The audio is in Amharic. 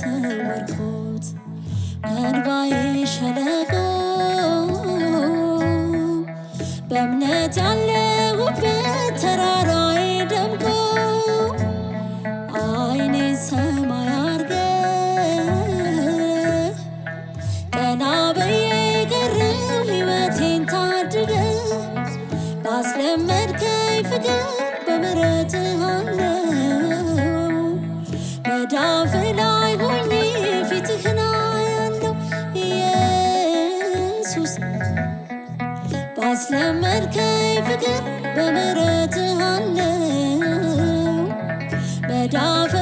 ሰወርኩት ከእንባዬ ሸለቆ በእምነት ያለሁበት ተራራዬ ደምቆ አይኔ ሰማይ አርገህ ቀና ብዬ ቀረሁ ሕይወቴን ታድገህ ባስለመድከኝ ፍቅር በምሕረትህ አለው መዳፍ ላይ ሆኜ ፊትህን አያለሁ ኢየሱስ ባስለመድከኝ ፍቅር በምሕረትህ አለው መዳፍ